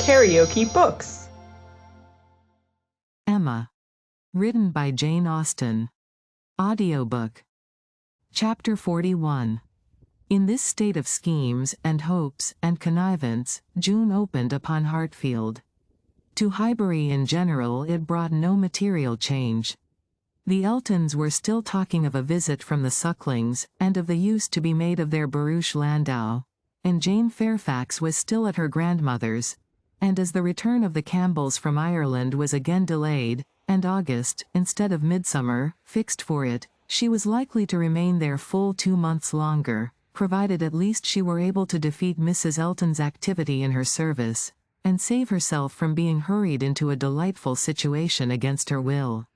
KaraokeBooks. Emma. Written by Jane Austen. Audiobook. Chapter 41. In this state of schemes and hopes and connivance, June opened upon Hartfield. To Highbury in general it brought no material change. The Eltons were still talking of a visit from the Sucklings, and of the use to be made of their barouche landau, and Jane Fairfax was still at her grandmother's, and as the return of the Campbells from Ireland was again delayed, and August, instead of midsummer, fixed for it, she was likely to remain there full 2 months longer, provided at least she were able to defeat Mrs. Elton's activity in her service, and save herself from being hurried into a delightful situation against her will.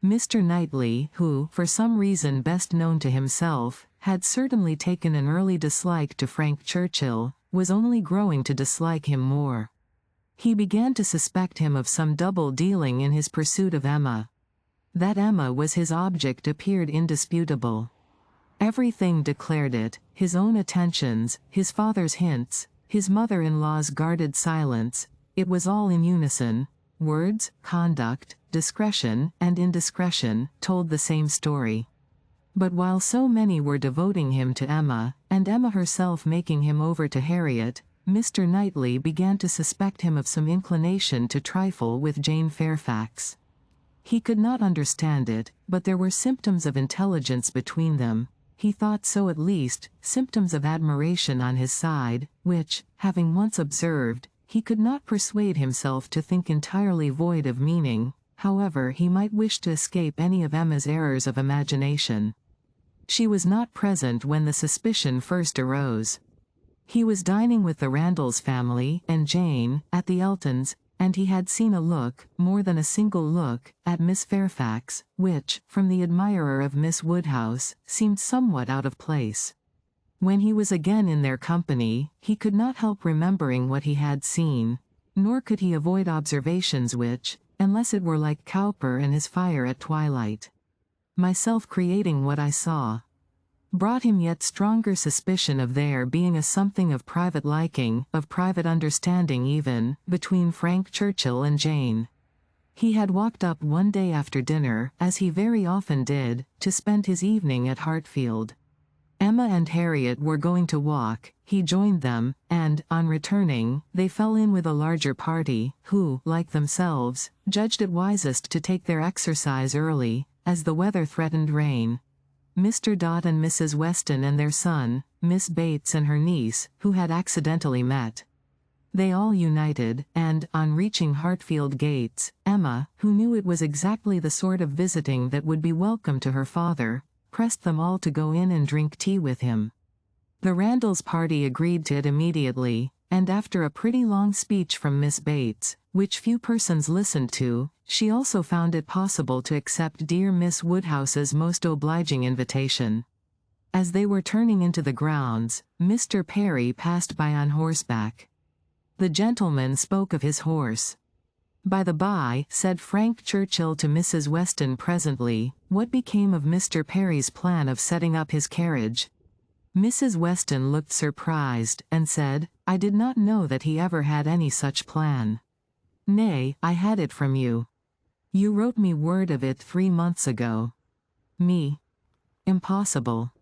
Mr. Knightley, who, for some reason best known to himself, had certainly taken an early dislike to Frank Churchill, was only growing to dislike him more. He began to suspect him of some double dealing in his pursuit of Emma. That Emma was his object appeared indisputable. Everything declared it, his own attentions, his father's hints, his mother-in-law's guarded silence, it was all in unison. Words, conduct, discretion, and indiscretion, told the same story. But while so many were devoting him to Emma, and Emma herself making him over to Harriet, Mr. Knightley began to suspect him of some inclination to trifle with Jane Fairfax. He could not understand it, but there were symptoms of intelligence between them, he thought so at least, symptoms of admiration on his side, which, having once observed, he could not persuade himself to think entirely void of meaning, however he might wish to escape any of Emma's errors of imagination. She was not present when the suspicion first arose. He was dining with the Randalls family and Jane, at the Eltons', and he had seen a look, more than a single look, at Miss Fairfax, which, from the admirer of Miss Woodhouse, seemed somewhat out of place. When he was again in their company, he could not help remembering what he had seen, nor could he avoid observations which, unless it were like Cowper and his fire at twilight, myself creating what I saw, brought him yet stronger suspicion of there being a something of private liking, of private understanding even, between Frank Churchill and Jane. He had walked up one day after dinner, as he very often did, to spend his evening at Hartfield. Emma and Harriet were going to walk, he joined them, and, on returning, they fell in with a larger party, who, like themselves, judged it wisest to take their exercise early, as the weather threatened rain. Mr. Dot and Mrs. Weston and their son, Miss Bates and her niece, who had accidentally met. They all united, and, on reaching Hartfield gates, Emma, who knew it was exactly the sort of visiting that would be welcome to her father, pressed them all to go in and drink tea with him. The Randalls' party agreed to it immediately, and after a pretty long speech from Miss Bates, which few persons listened to, she also found it possible to accept dear Miss Woodhouse's most obliging invitation. As they were turning into the grounds, Mr. Perry passed by on horseback. The gentleman spoke of his horse. "By the by," said Frank Churchill to Mrs. Weston presently, "what became of Mr. Perry's plan of setting up his carriage?" Mrs. Weston looked surprised, and said, "I did not know that he ever had any such plan." "Nay, I had it from you. You wrote me word of it 3 months ago." "Me? Impossible."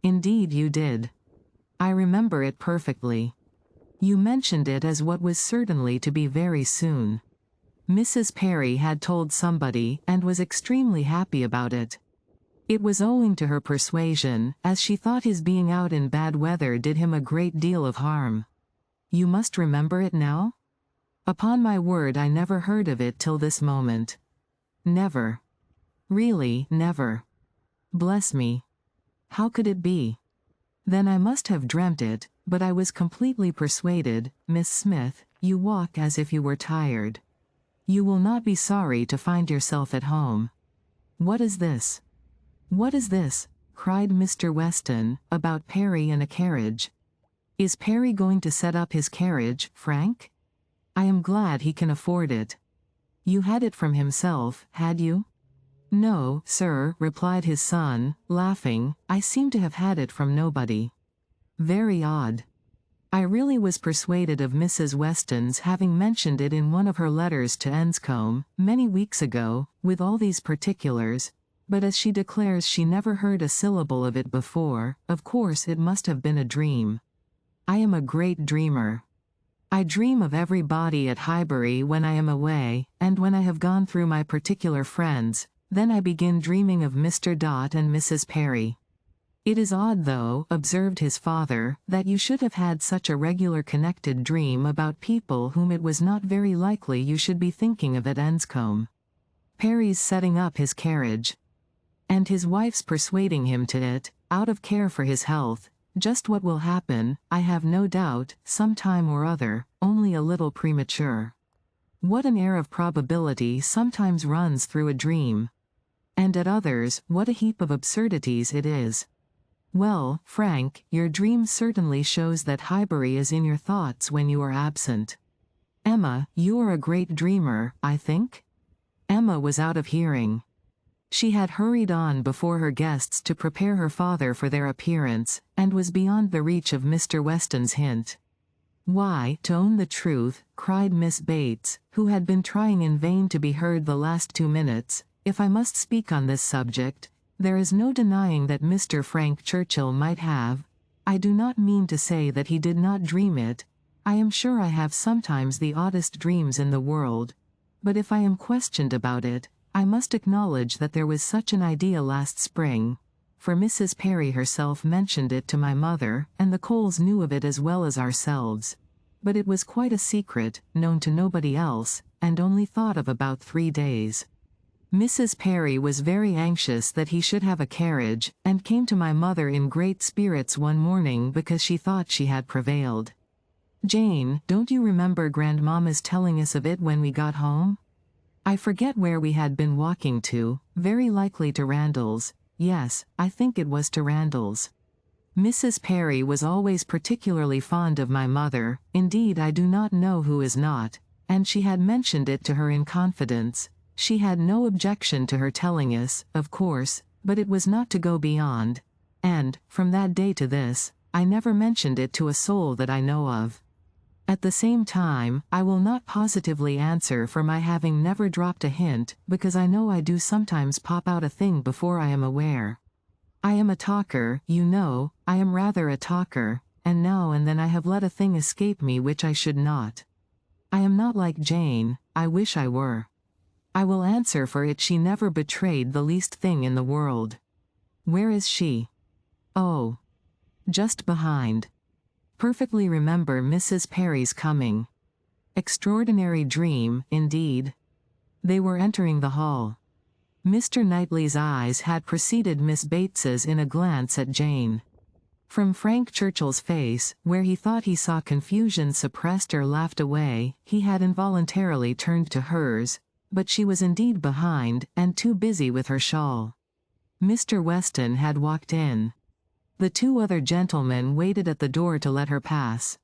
"Indeed you did. I remember it perfectly. You mentioned it as what was certainly to be very soon. Mrs. Perry had told somebody, and was extremely happy about it. It was owing to her persuasion, as she thought his being out in bad weather did him a great deal of harm. You must remember it now? Upon my word I never heard of it till this moment. Never. Really, never. Bless me. How could it be? Then I must have dreamt it, but I was completely persuaded. Miss Smith, you walk as if you were tired. You will not be sorry to find yourself at home. What is this? What is this?" cried Mr. Weston, "about Perry in a carriage? Is Perry going to set up his carriage, Frank? I am glad he can afford it. You had it from himself, had you?" "No, sir," replied his son, laughing, "I seem to have had it from nobody." "Very odd." I really was persuaded of Mrs. Weston's having mentioned it in one of her letters to Enscombe, many weeks ago, with all these particulars, but as she declares she never heard a syllable of it before, of course it must have been a dream. I am a great dreamer. I dream of everybody at Highbury when I am away, and when I have gone through my particular friends, then I begin dreaming of Mr. Dot and Mrs. Perry. It is odd though, observed his father, that you should have had such a regular connected dream about people whom it was not very likely you should be thinking of at Enscombe. Perry's setting up his carriage, and his wife's persuading him to it, out of care for his health, just what will happen, I have no doubt, some time or other, only a little premature. What an air of probability sometimes runs through a dream. And at others, what a heap of absurdities it is. Well, Frank, your dream certainly shows that Highbury is in your thoughts when you are absent. Emma, you are a great dreamer, I think? Emma was out of hearing. She had hurried on before her guests to prepare her father for their appearance, and was beyond the reach of Mr. Weston's hint. Why, to own the truth, cried Miss Bates, who had been trying in vain to be heard the last 2 minutes, if I must speak on this subject, there is no denying that Mr. Frank Churchill might have. I do not mean to say that he did not dream it. I am sure I have sometimes the oddest dreams in the world. But if I am questioned about it, I must acknowledge that there was such an idea last spring, for Mrs. Perry herself mentioned it to my mother, and the Coles knew of it as well as ourselves. But it was quite a secret, known to nobody else, and only thought of about 3 days. Mrs. Perry was very anxious that he should have a carriage, and came to my mother in great spirits one morning because she thought she had prevailed. Jane, don't you remember Grandmamma's telling us of it when we got home? I forget where we had been walking to, very likely to Randall's. Yes, I think it was to Randall's. Mrs. Perry was always particularly fond of my mother, indeed I do not know who is not, and she had mentioned it to her in confidence. She had no objection to her telling us, of course, but it was not to go beyond, and, from that day to this, I never mentioned it to a soul that I know of. At the same time, I will not positively answer for my having never dropped a hint, because I know I do sometimes pop out a thing before I am aware. I am a talker, you know, I am rather a talker, and now and then I have let a thing escape me which I should not. I am not like Jane, I wish I were. I will answer for it she never betrayed the least thing in the world. Where is she? Oh. Just behind. Perfectly remember Mrs. Perry's coming. Extraordinary dream, indeed. They were entering the hall. Mr. Knightley's eyes had preceded Miss Bates's in a glance at Jane. From Frank Churchill's face, where he thought he saw confusion suppressed or laughed away, he had involuntarily turned to hers, but she was indeed behind, and too busy with her shawl. Mr. Weston had walked in. The 2 other gentlemen waited at the door to let her pass.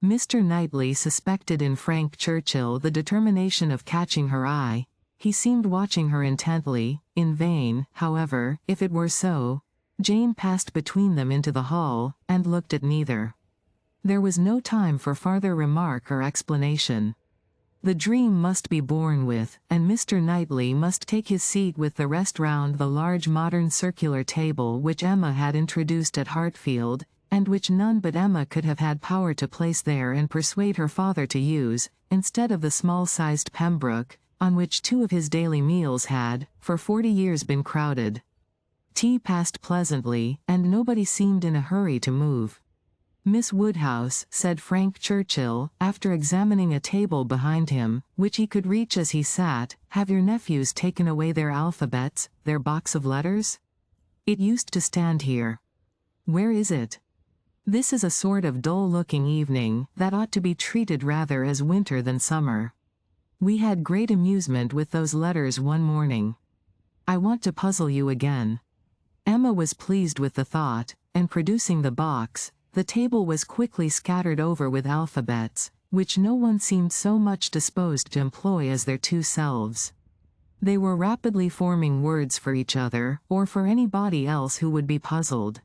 Mr. Knightley suspected in Frank Churchill the determination of catching her eye. He seemed watching her intently, in vain, however, if it were so. Jane passed between them into the hall, and looked at neither. There was no time for farther remark or explanation. The dream must be borne with, and Mr. Knightley must take his seat with the rest round the large modern circular table which Emma had introduced at Hartfield, and which none but Emma could have had power to place there and persuade her father to use, instead of the small-sized Pembroke, on which 2 of his daily meals had, for 40 years been crowded. Tea passed pleasantly, and nobody seemed in a hurry to move. Miss Woodhouse, said Frank Churchill, after examining a table behind him, which he could reach as he sat, have your nephews taken away their alphabets, their box of letters? It used to stand here. Where is it? This is a sort of dull-looking evening, that ought to be treated rather as winter than summer. We had great amusement with those letters one morning. I want to puzzle you again. Emma was pleased with the thought, and producing the box, the table was quickly scattered over with alphabets, which no one seemed so much disposed to employ as their 2 selves. They were rapidly forming words for each other, or for anybody else who would be puzzled.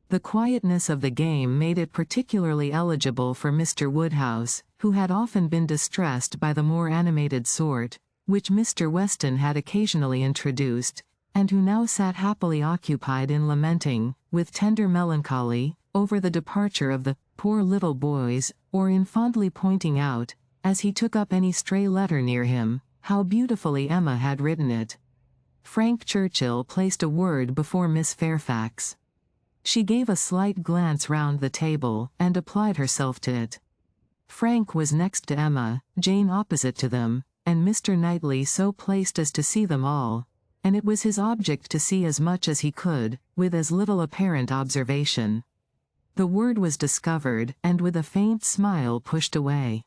The quietness of the game made it particularly eligible for Mr. Woodhouse, who had often been distressed by the more animated sort, which Mr. Weston had occasionally introduced, and who now sat happily occupied in lamenting, with tender melancholy, over the departure of the poor little boys, or in fondly pointing out, as he took up any stray letter near him, how beautifully Emma had written it. Frank Churchill placed a word before Miss Fairfax. She gave a slight glance round the table, and applied herself to it. Frank was next to Emma, Jane opposite to them, and Mr. Knightley so placed as to see them all, and it was his object to see as much as he could, with as little apparent observation. The word was discovered, and with a faint smile pushed away.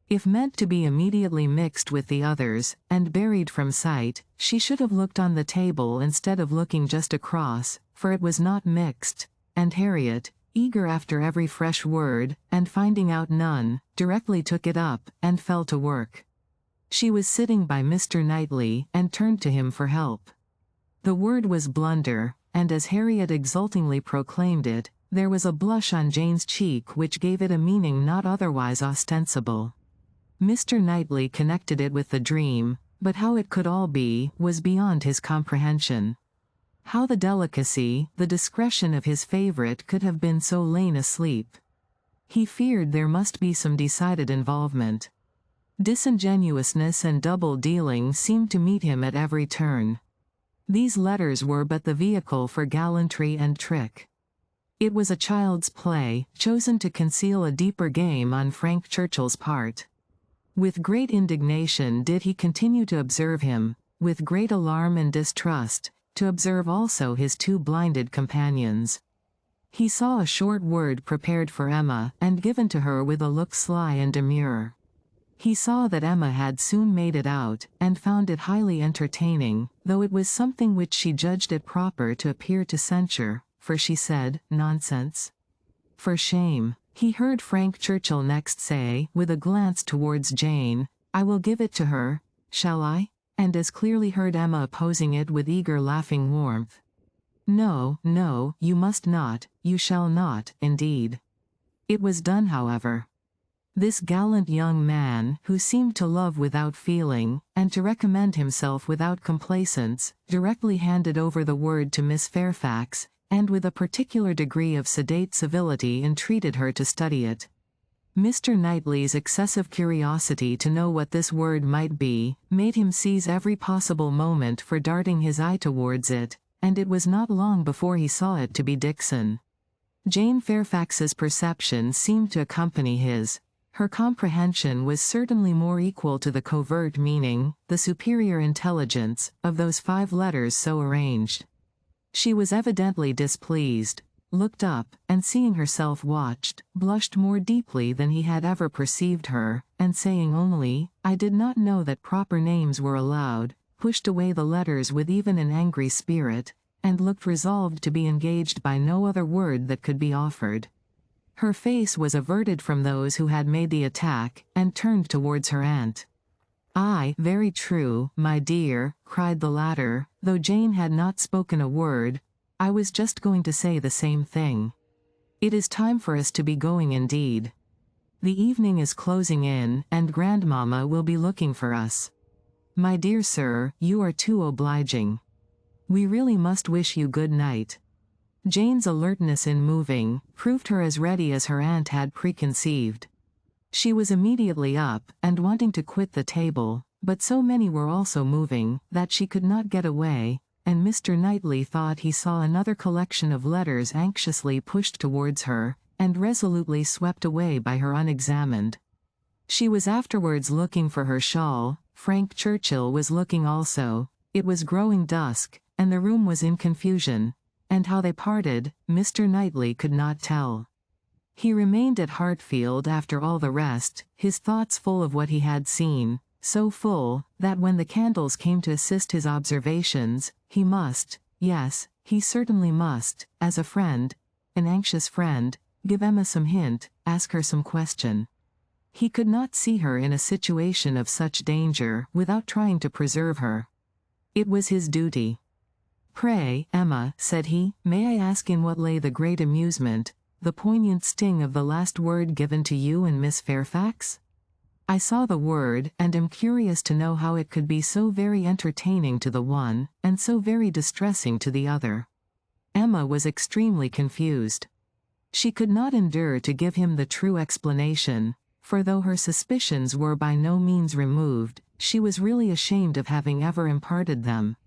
If meant to be immediately mixed with the others, and buried from sight, she should have looked on the table instead of looking just across, for it was not mixed, and Harriet, eager after every fresh word, and finding out none, directly took it up, and fell to work. She was sitting by Mr. Knightley, and turned to him for help. The word was blunder, and as Harriet exultingly proclaimed it, there was a blush on Jane's cheek which gave it a meaning not otherwise ostensible. Mr. Knightley connected it with the dream, but how it could all be, was beyond his comprehension. How the delicacy, the discretion of his favourite could have been so lain asleep. He feared there must be some decided involvement. Disingenuousness and double-dealing seemed to meet him at every turn. These letters were but the vehicle for gallantry and trick. It was a child's play, chosen to conceal a deeper game on Frank Churchill's part. With great indignation did he continue to observe him, with great alarm and distrust, to observe also his two blinded companions. He saw a short word prepared for Emma, and given to her with a look sly and demure. He saw that Emma had soon made it out, and found it highly entertaining, though it was something which she judged it proper to appear to censure, for she said, "Nonsense." "For shame." He heard Frank Churchill next say, with a glance towards Jane, "I will give it to her, shall I?" and as clearly heard Emma opposing it with eager laughing warmth. "No, no, you must not, you shall not, indeed." It was done, however. This gallant young man, who seemed to love without feeling, and to recommend himself without complacence, directly handed over the word to Miss Fairfax, and with a particular degree of sedate civility entreated her to study it. Mr. Knightley's excessive curiosity to know what this word might be, made him seize every possible moment for darting his eye towards it, and it was not long before he saw it to be Dixon. Jane Fairfax's perception seemed to accompany his. Her comprehension was certainly more equal to the covert meaning, the superior intelligence, of those 5 letters so arranged. She was evidently displeased, looked up, and seeing herself watched, blushed more deeply than he had ever perceived her, and saying only, "I did not know that proper names were allowed," pushed away the letters with even an angry spirit, and looked resolved to be engaged by no other word that could be offered. Her face was averted from those who had made the attack, and turned towards her aunt. "Aye, very true, my dear," cried the latter, though Jane had not spoken a word. "I was just going to say the same thing. It is time for us to be going indeed. The evening is closing in, and grandmamma will be looking for us. My dear sir, you are too obliging. We really must wish you good night." Jane's alertness in moving proved her as ready as her aunt had preconceived. She was immediately up, and wanting to quit the table, but so many were also moving, that she could not get away, and Mr. Knightley thought he saw another collection of letters anxiously pushed towards her, and resolutely swept away by her unexamined. She was afterwards looking for her shawl, Frank Churchill was looking also, it was growing dusk, and the room was in confusion, and how they parted, Mr. Knightley could not tell. He remained at Hartfield after all the rest, his thoughts full of what he had seen, so full, that when the candles came to assist his observations, he must, yes, he certainly must, as a friend, an anxious friend, give Emma some hint, ask her some question. He could not see her in a situation of such danger without trying to preserve her. It was his duty. "Pray, Emma," said he, "may I ask in what lay the great amusement, the poignant sting of the last word given to you and Miss Fairfax? I saw the word, and am curious to know how it could be so very entertaining to the one, and so very distressing to the other." Emma was extremely confused. She could not endure to give him the true explanation, for though her suspicions were by no means removed, she was really ashamed of having ever imparted them.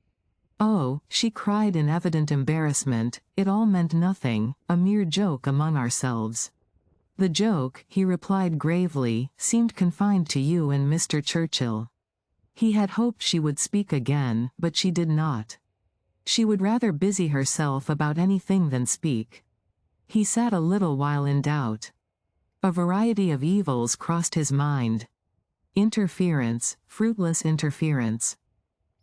"Oh," she cried in evident embarrassment, "it all meant nothing, a mere joke among ourselves." "The joke," he replied gravely, "seemed confined to you and Mr. Churchill." He had hoped she would speak again, but she did not. She would rather busy herself about anything than speak. He sat a little while in doubt. A variety of evils crossed his mind. Interference, fruitless interference.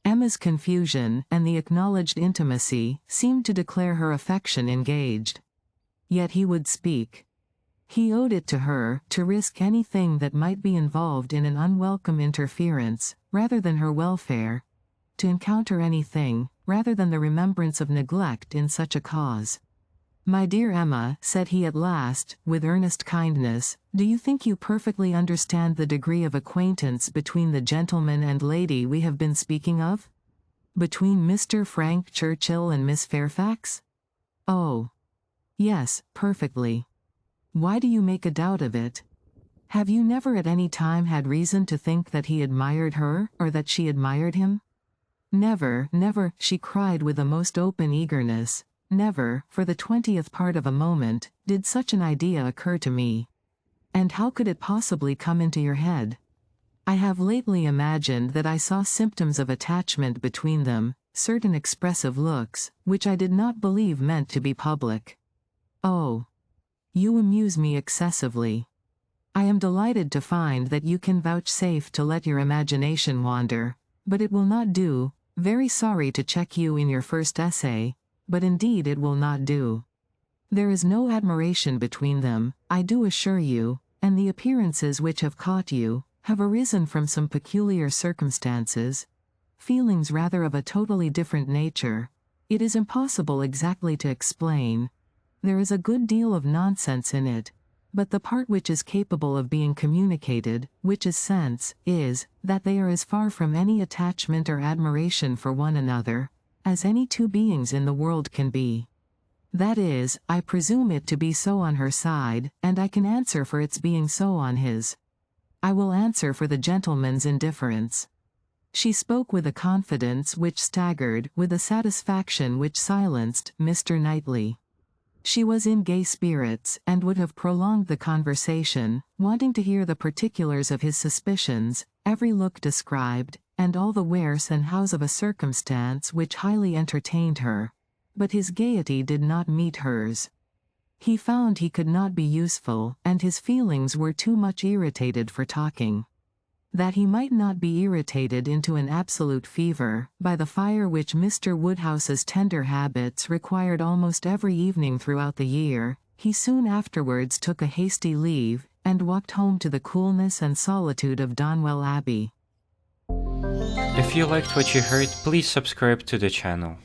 Emma's confusion, and the acknowledged intimacy, seemed to declare her affection engaged. Yet he would speak. He owed it to her, to risk anything that might be involved in an unwelcome interference, rather than her welfare, to encounter anything, rather than the remembrance of neglect in such a cause. "My dear Emma," said he at last, with earnest kindness, "do you think you perfectly understand the degree of acquaintance between the gentleman and lady we have been speaking of? Between Mr. Frank Churchill and Miss Fairfax?" "Oh, yes, perfectly. Why do you make a doubt of it? Have you never at any time had reason to think that he admired her, or that she admired him?" "Never, never," she cried with the most open eagerness. "Never, for the 20th part of a moment, did such an idea occur to me. And how could it possibly come into your head? I have lately imagined that I saw symptoms of attachment between them, certain expressive looks, which I did not believe meant to be public. Oh, you amuse me excessively. I am delighted to find that you can vouchsafe to let your imagination wander, but it will not do. Very sorry to check you in your first essay, but indeed it will not do. There is no admiration between them, I do assure you, and the appearances which have caught you, have arisen from some peculiar circumstances, feelings rather of a totally different nature. It is impossible exactly to explain. There is a good deal of nonsense in it, but the part which is capable of being communicated, which is sense, is, that they are as far from any attachment or admiration for one another, as any two beings in the world can be. That is, I presume it to be so on her side, and I can answer for its being so on his. I will answer for the gentleman's indifference." She spoke with a confidence which staggered, with a satisfaction which silenced, Mr. Knightley. She was in gay spirits, and would have prolonged the conversation, wanting to hear the particulars of his suspicions, every look described, and all the wheres and hows of a circumstance which highly entertained her. But his gaiety did not meet hers. He found he could not be useful, and his feelings were too much irritated for talking. That he might not be irritated into an absolute fever, by the fire which Mr. Woodhouse's tender habits required almost every evening throughout the year, he soon afterwards took a hasty leave, and walked home to the coolness and solitude of Donwell Abbey. If you liked what you heard, please subscribe to the channel.